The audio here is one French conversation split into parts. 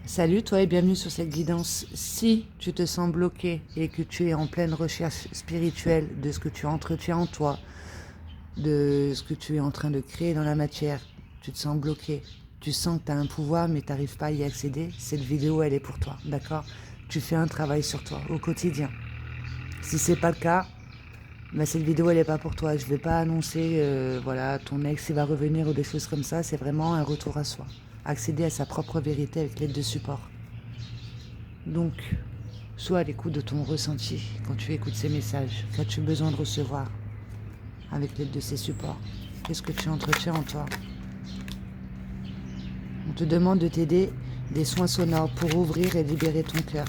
Salut toi et bienvenue sur cette guidance. Si tu te sens bloqué et que tu es en pleine recherche spirituelle de ce que tu entretiens en toi, de ce que tu es en train de créer dans la matière, tu te sens bloqué, tu sens que tu as un pouvoir mais tu n'arrives pas à y accéder, cette vidéo elle est pour toi, d'accord? Tu fais un travail sur toi au quotidien. Si c'est pas le cas, bah cette vidéo elle est pas pour toi. Je vais pas annoncer voilà ton ex il va revenir ou des choses comme ça. C'est vraiment un retour à soi, accéder à sa propre vérité avec l'aide de support. Donc, sois à l'écoute de ton ressenti quand tu écoutes ces messages. Qu'as-tu besoin de recevoir avec l'aide de ces supports? Qu'est-ce que tu entretiens en toi? On te demande de t'aider des soins sonores pour ouvrir et libérer ton cœur.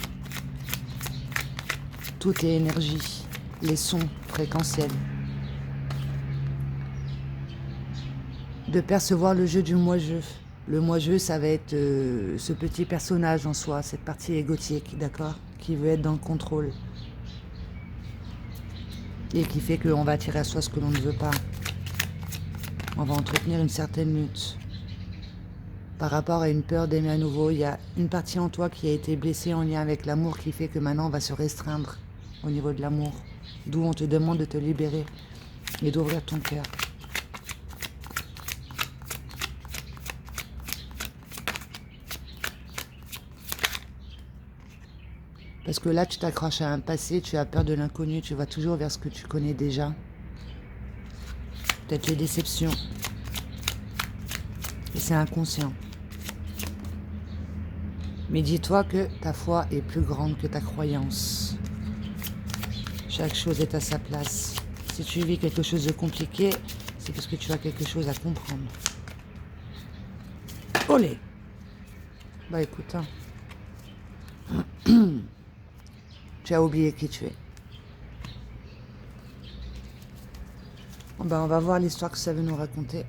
Tout est énergie, les sons fréquentiels. De percevoir le jeu du moi-je. Le moi-je, ça va être ce petit personnage en soi, cette partie égotique, d'accord? Qui veut être dans le contrôle. Et qui fait qu'on va attirer à soi ce que l'on ne veut pas. On va entretenir une certaine lutte. Par rapport à une peur d'aimer à nouveau, il y a une partie en toi qui a été blessée en lien avec l'amour qui fait que maintenant on va se restreindre au niveau de l'amour. D'où on te demande de te libérer et d'ouvrir ton cœur. Parce que là, tu t'accroches à un passé, tu as peur de l'inconnu, tu vas toujours vers ce que tu connais déjà. Peut-être les déceptions. Et c'est inconscient. Mais dis-toi que ta foi est plus grande que ta croyance. Chaque chose est à sa place. Si tu vis quelque chose de compliqué, c'est parce que tu as quelque chose à comprendre. Olé! Bah écoute, hein. Tu as oublié qui tu es. Bah on va voir l'histoire que ça veut nous raconter.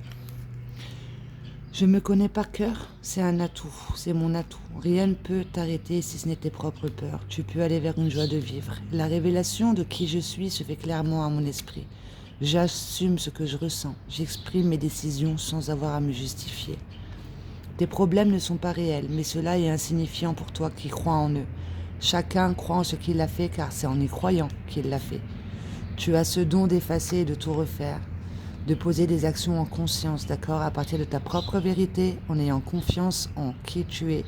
Je me connais par cœur, c'est un atout, c'est mon atout. Rien ne peut t'arrêter si ce n'est tes propres peurs. Tu peux aller vers une joie de vivre. La révélation de qui je suis se fait clairement à mon esprit. J'assume ce que je ressens. J'exprime mes décisions sans avoir à me justifier. Tes problèmes ne sont pas réels, mais cela est insignifiant pour toi qui crois en eux. Chacun croit en ce qu'il a fait car c'est en y croyant qu'il l'a fait. Tu as ce don d'effacer et de tout refaire. De poser des actions en conscience, d'accord, à partir de ta propre vérité, en ayant confiance en qui tu es,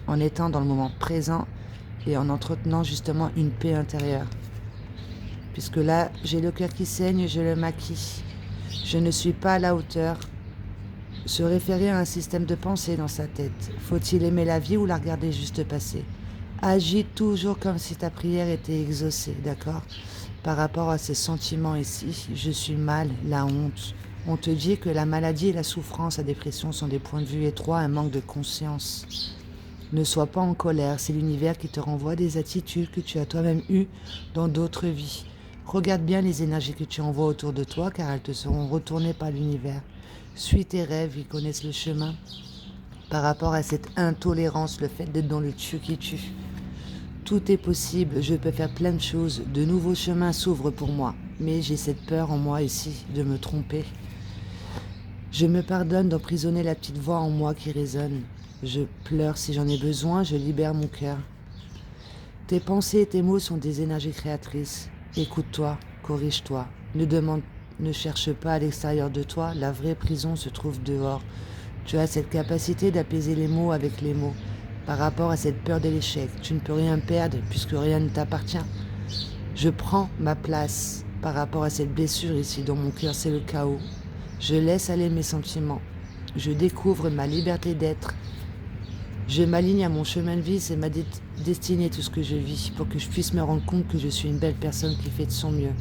en étant dans le moment présent et en entretenant justement une paix intérieure. Puisque là, j'ai le cœur qui saigne, je le maquille. Je ne suis pas à la hauteur. Se référer à un système de pensée dans sa tête. Faut-il aimer la vie ou la regarder juste passer? Agis toujours comme si ta prière était exaucée, d'accord? Par rapport à ces sentiments ici, je suis mal, la honte. On te dit que la maladie et la souffrance, la dépression sont des points de vue étroits, un manque de conscience. Ne sois pas en colère, c'est l'univers qui te renvoie des attitudes que tu as toi-même eues dans d'autres vies. Regarde bien les énergies que tu envoies autour de toi car elles te seront retournées par l'univers. Suis tes rêves, ils connaissent le chemin. Par rapport à cette intolérance, le fait d'être dans le tu qui tue. Tout est possible, je peux faire plein de choses, de nouveaux chemins s'ouvrent pour moi. Mais j'ai cette peur en moi ici de me tromper. Je me pardonne d'emprisonner la petite voix en moi qui résonne. Je pleure si j'en ai besoin, je libère mon cœur. Tes pensées et tes mots sont des énergies créatrices. Écoute-toi, corrige-toi. Ne cherche pas à l'extérieur de toi, la vraie prison se trouve dehors. Tu as cette capacité d'apaiser les mots avec les mots. Par rapport à cette peur de l'échec, tu ne peux rien perdre puisque rien ne t'appartient. Je prends ma place par rapport à cette blessure ici dans mon cœur, c'est le chaos. Je laisse aller mes sentiments. Je découvre ma liberté d'être. Je m'aligne à mon chemin de vie, c'est ma destinée tout ce que je vis pour que je puisse me rendre compte que je suis une belle personne qui fait de son mieux.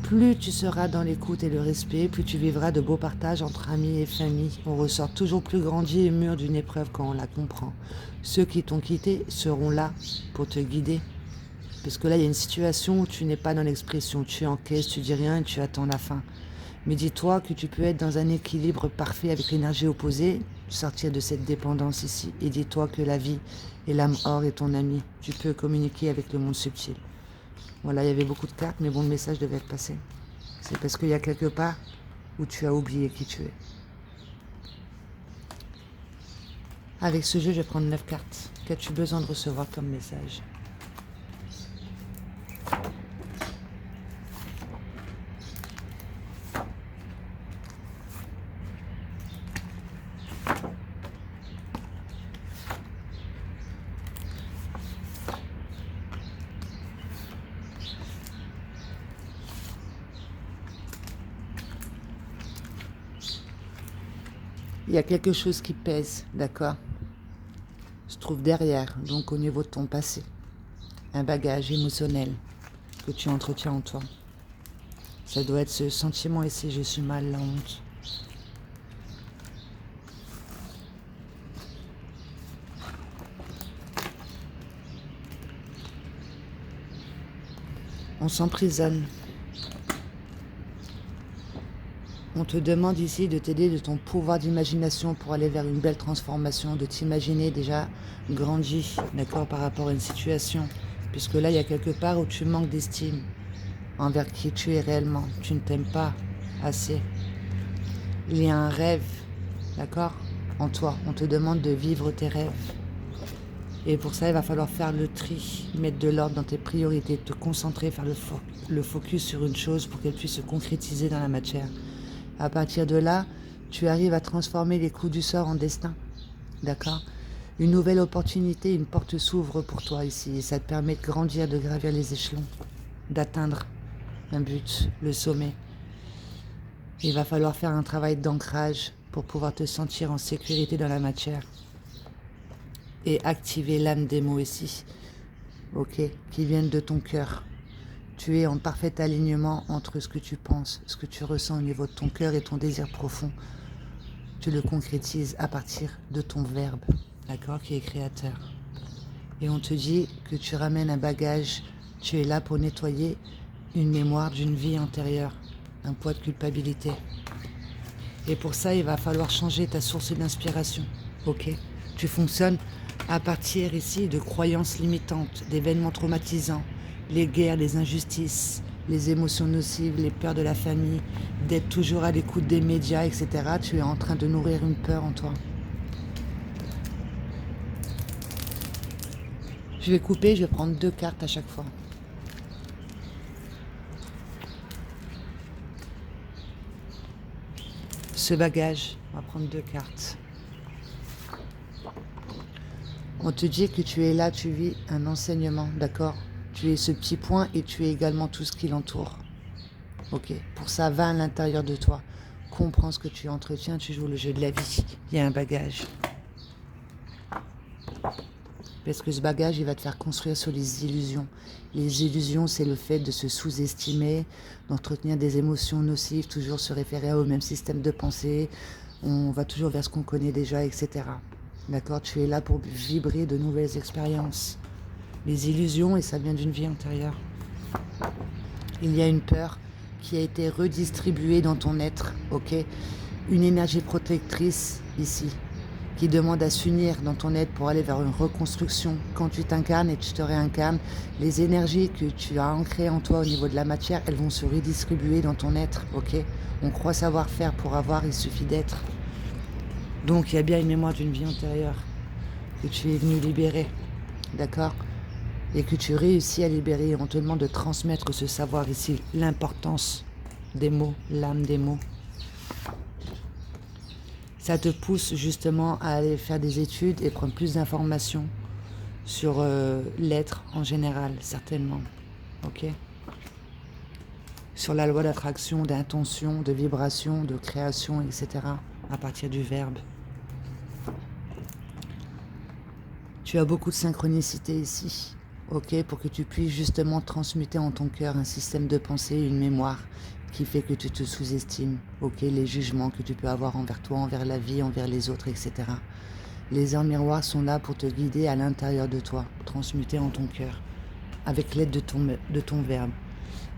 Plus tu seras dans l'écoute et le respect, plus tu vivras de beaux partages entre amis et famille. On ressort toujours plus grandi et mûr d'une épreuve quand on la comprend. Ceux qui t'ont quitté seront là pour te guider. Parce que là, il y a une situation où tu n'es pas dans l'expression. Tu encaisses, tu dis rien et tu attends la fin. Mais dis-toi que tu peux être dans un équilibre parfait avec l'énergie opposée, sortir de cette dépendance ici. Et dis-toi que la vie et l'âme or est ton ami. Tu peux communiquer avec le monde subtil. Voilà, il y avait beaucoup de cartes, mais bon, le message devait être passé. C'est parce qu'il y a quelque part où tu as oublié qui tu es. Avec ce jeu, je vais prendre 9 cartes. Qu'as-tu besoin de recevoir comme message? Il y a quelque chose qui pèse, d'accord? Se trouve derrière, donc au niveau de ton passé. Un bagage émotionnel que tu entretiens en toi. Ça doit être ce sentiment ici, je suis mal, la honte. On s'emprisonne. On te demande ici de t'aider de ton pouvoir d'imagination pour aller vers une belle transformation, de t'imaginer déjà grandi, d'accord, par rapport à une situation. Puisque là, il y a quelque part où tu manques d'estime envers qui tu es réellement. Tu ne t'aimes pas assez. Il y a un rêve, d'accord, en toi. On te demande de vivre tes rêves. Et pour ça, il va falloir faire le tri, mettre de l'ordre dans tes priorités, te concentrer, faire le focus sur une chose pour qu'elle puisse se concrétiser dans la matière. À partir de là, tu arrives à transformer les coups du sort en destin. D'accord? Une nouvelle opportunité, une porte s'ouvre pour toi ici. Et ça te permet de grandir, de gravir les échelons, d'atteindre un but, le sommet. Il va falloir faire un travail d'ancrage pour pouvoir te sentir en sécurité dans la matière. Et activer l'âme des mots ici, ok, qui viennent de ton cœur. Tu es en parfait alignement entre ce que tu penses, ce que tu ressens au niveau de ton cœur et ton désir profond. Tu le concrétises à partir de ton verbe, d'accord, qui est créateur. Et on te dit que tu ramènes un bagage, tu es là pour nettoyer une mémoire d'une vie antérieure, un poids de culpabilité. Et pour ça, il va falloir changer ta source d'inspiration, ok? Tu fonctionnes à partir ici de croyances limitantes, d'événements traumatisants, les guerres, les injustices, les émotions nocives, les peurs de la famille, d'être toujours à l'écoute des médias, etc. Tu es en train de nourrir une peur en toi. Je vais couper, je vais prendre 2 cartes à chaque fois. Ce bagage, on va prendre 2 cartes. On te dit que tu es là, tu vis un enseignement, d'accord? Tu es ce petit point et tu es également tout ce qui l'entoure. Ok, pour ça, va à l'intérieur de toi. Comprends ce que tu entretiens, tu joues le jeu de la vie. Il y a un bagage. Parce que ce bagage, il va te faire construire sur les illusions. Les illusions, c'est le fait de se sous-estimer, d'entretenir des émotions nocives, toujours se référer au même système de pensée. On va toujours vers ce qu'on connaît déjà, etc. D'accord? Tu es là pour vibrer de nouvelles expériences. Les illusions, et ça vient d'une vie antérieure. Il y a une peur qui a été redistribuée dans ton être, ok? Une énergie protectrice ici, qui demande à s'unir dans ton être pour aller vers une reconstruction. Quand tu t'incarnes et tu te réincarnes, les énergies que tu as ancrées en toi au niveau de la matière, elles vont se redistribuer dans ton être, ok? On croit savoir faire pour avoir, il suffit d'être. Donc il y a bien une mémoire d'une vie antérieure que tu es venu libérer, d'accord? Et que tu réussis à libérer. On te demande de transmettre ce savoir ici, l'importance des mots, l'âme des mots. Ça te pousse justement à aller faire des études et prendre plus d'informations sur l'être en général, certainement. Ok? Sur la loi d'attraction, d'intention, de vibration, de création, etc. à partir du verbe. Tu as beaucoup de synchronicité ici, ok, pour que tu puisses justement transmuter en ton cœur un système de pensée, une mémoire qui fait que tu te sous-estimes, ok, les jugements que tu peux avoir envers toi, envers la vie, envers les autres, etc. Les heures miroirs sont là pour te guider à l'intérieur de toi, transmuter en ton cœur, avec l'aide de ton verbe.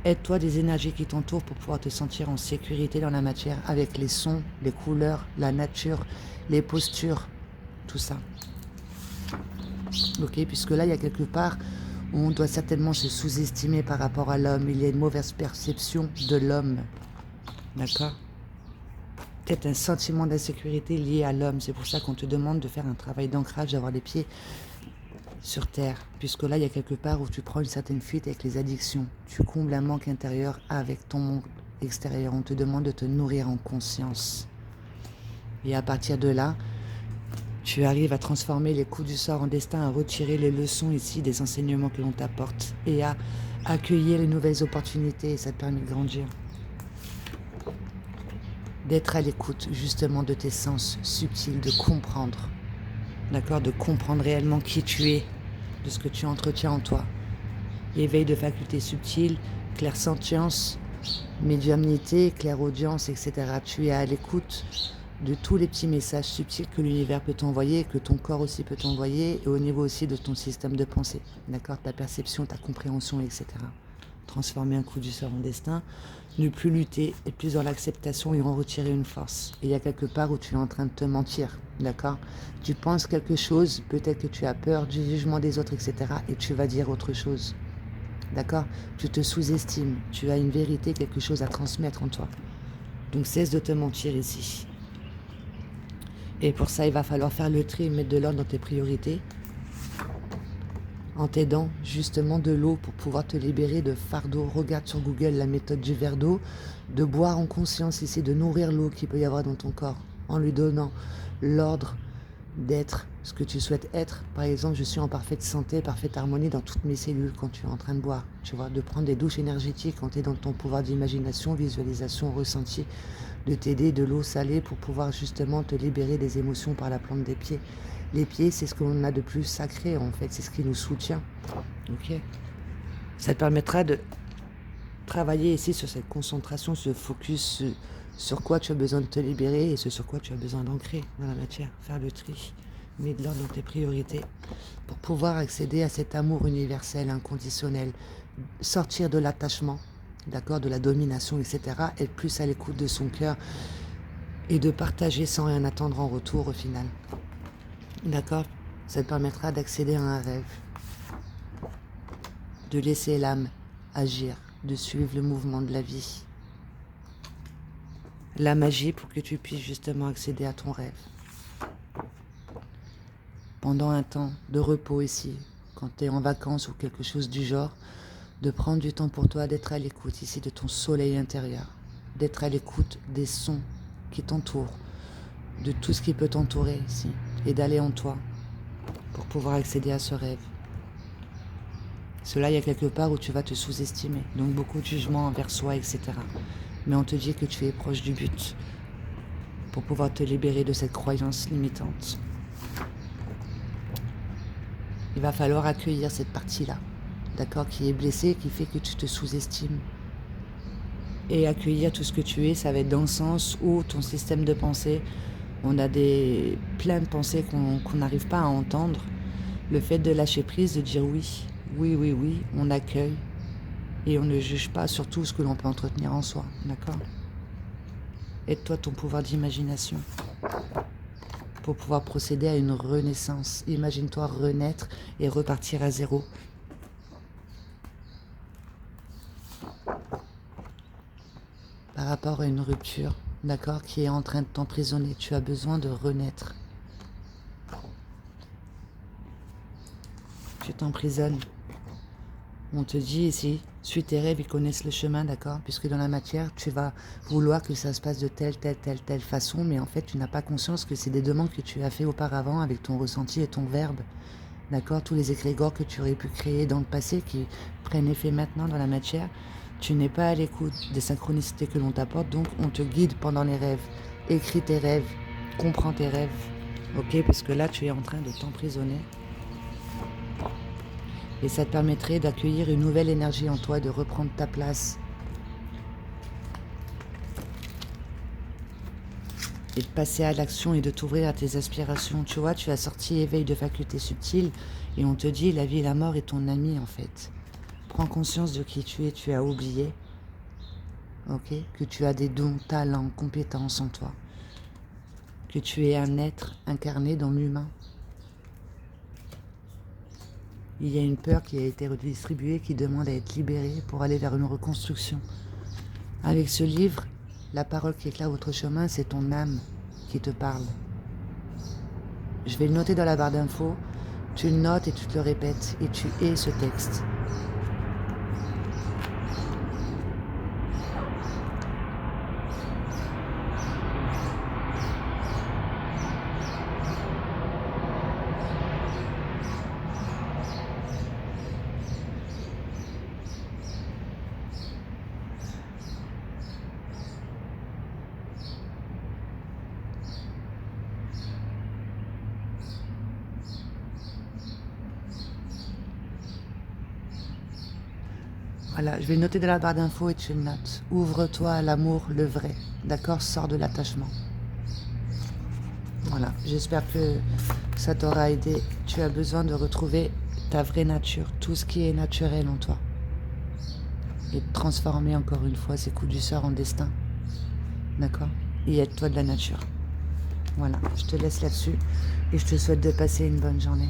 Aide-toi des énergies qui t'entourent pour pouvoir te sentir en sécurité dans la matière, avec les sons, les couleurs, la nature, les postures, tout ça. Ok, puisque là, il y a quelque part où on doit certainement se sous-estimer par rapport à l'homme. Il y a une mauvaise perception de l'homme. D'accord? peut-être un sentiment d'insécurité lié à l'homme. C'est pour ça qu'on te demande de faire un travail d'ancrage, d'avoir les pieds sur terre, puisque là, il y a quelque part où tu prends une certaine fuite avec les addictions. Tu combles un manque intérieur avec ton monde extérieur. On te demande de te nourrir en conscience. Et à partir de là, tu arrives à transformer les coups du sort en destin, à retirer les leçons ici des enseignements que l'on t'apporte et à accueillir les nouvelles opportunités. Et ça te permet de grandir. D'être à l'écoute justement de tes sens subtils, de comprendre. D'accord? De comprendre réellement qui tu es, de ce que tu entretiens en toi. Éveil de facultés subtiles, clairsentience, médiumnité, clairaudience, etc. Tu es à l'écoute de tous les petits messages subtils que l'univers peut t'envoyer, que ton corps aussi peut t'envoyer, et au niveau aussi de ton système de pensée, d'accord, ta perception, ta compréhension, etc. Transformer un coup du sort en destin, ne plus lutter, être plus dans l'acceptation et en retirer une force. Et il y a quelque part où tu es en train de te mentir, d'accord. Tu penses quelque chose, peut-être que tu as peur du jugement des autres, etc. et tu vas dire autre chose, d'accord. Tu te sous-estimes, tu as une vérité, quelque chose à transmettre en toi. Donc cesse de te mentir ici. Et pour ça, il va falloir faire le tri et mettre de l'ordre dans tes priorités en t'aidant justement de l'eau pour pouvoir te libérer de fardeau. Regarde sur Google la méthode du verre d'eau, de boire en conscience ici, de nourrir l'eau qu'il peut y avoir dans ton corps en lui donnant l'ordre d'être ce que tu souhaites être. Par exemple, je suis en parfaite santé, parfaite harmonie dans toutes mes cellules quand tu es en train de boire. Tu vois, de prendre des douches énergétiques quand tu es dans ton pouvoir d'imagination, visualisation, ressenti, de t'aider de l'eau salée pour pouvoir justement te libérer des émotions par la plante des pieds. Les pieds, c'est ce qu'on a de plus sacré en fait, c'est ce qui nous soutient. Ok. Ça te permettra de travailler ici sur cette concentration, ce focus, sur quoi tu as besoin de te libérer et ce sur quoi tu as besoin d'ancrer dans la matière. Faire le tri, mettre de l'ordre dans tes priorités pour pouvoir accéder à cet amour universel, inconditionnel, sortir de l'attachement, d'accord, de la domination, etc. Être plus à l'écoute de son cœur et de partager sans rien attendre en retour au final. D'accord? Ça te permettra d'accéder à un rêve, de laisser l'âme agir, de suivre le mouvement de la vie. La magie pour que tu puisses justement accéder à ton rêve. Pendant un temps de repos ici, quand tu es en vacances ou quelque chose du genre, de prendre du temps pour toi, d'être à l'écoute ici de ton soleil intérieur, d'être à l'écoute des sons qui t'entourent, de tout ce qui peut t'entourer ici, et d'aller en toi pour pouvoir accéder à ce rêve. Cela, il y a quelque part où tu vas te sous-estimer, donc beaucoup de jugements envers soi, etc. Mais on te dit que tu es proche du but pour pouvoir te libérer de cette croyance limitante. Il va falloir accueillir cette partie-là, d'accord, qui est blessée, qui fait que tu te sous-estimes. Et accueillir tout ce que tu es, ça va être dans le sens où ton système de pensée, on a plein de pensées qu'on n'arrive pas à entendre. Le fait de lâcher prise, de dire oui, oui, oui, oui, on accueille et on ne juge pas sur tout ce que l'on peut entretenir en soi, d'accord? Aide-toi ton pouvoir d'imagination pour pouvoir procéder à une renaissance. Imagine-toi renaître et repartir à zéro. Par rapport à une rupture, d'accord, qui est en train de t'emprisonner, tu as besoin de renaître. Tu t'emprisonnes. On te dit ici, suis tes rêves, ils connaissent le chemin, d'accord? Puisque dans la matière, tu vas vouloir que ça se passe de telle façon, mais en fait, tu n'as pas conscience que c'est des demandes que tu as fait auparavant avec ton ressenti et ton verbe, d'accord? Tous les égrégores que tu aurais pu créer dans le passé qui prennent effet maintenant dans la matière, tu n'es pas à l'écoute des synchronicités que l'on t'apporte, donc on te guide pendant les rêves. Écris tes rêves, comprends tes rêves, ok? Parce que là, tu es en train de t'emprisonner. Et ça te permettrait d'accueillir une nouvelle énergie en toi, de reprendre ta place. Et de passer à l'action et de t'ouvrir à tes aspirations. Tu vois, tu as sorti éveil de facultés subtiles et on te dit la vie et la mort est ton ami en fait. Prends conscience de qui tu as oublié. Ok? Que tu as des dons, talents, compétences en toi. Que tu es un être incarné dans l'humain. Il y a une peur qui a été redistribuée, qui demande à être libérée pour aller vers une reconstruction. Avec ce livre, La parole qui éclaire votre chemin, c'est ton âme qui te parle. Je vais le noter dans la barre d'infos. Tu le notes et tu te le répètes. Et tu es ce texte. Voilà, je vais le noter dans la barre d'infos et tu le notes. Ouvre-toi à l'amour, le vrai. D'accord? Sors de l'attachement. Voilà, j'espère que ça t'aura aidé. Tu as besoin de retrouver ta vraie nature, tout ce qui est naturel en toi. Et de transformer encore une fois ces coups du sort en destin. D'accord? Et aide-toi de la nature. Voilà, je te laisse là-dessus et je te souhaite de passer une bonne journée.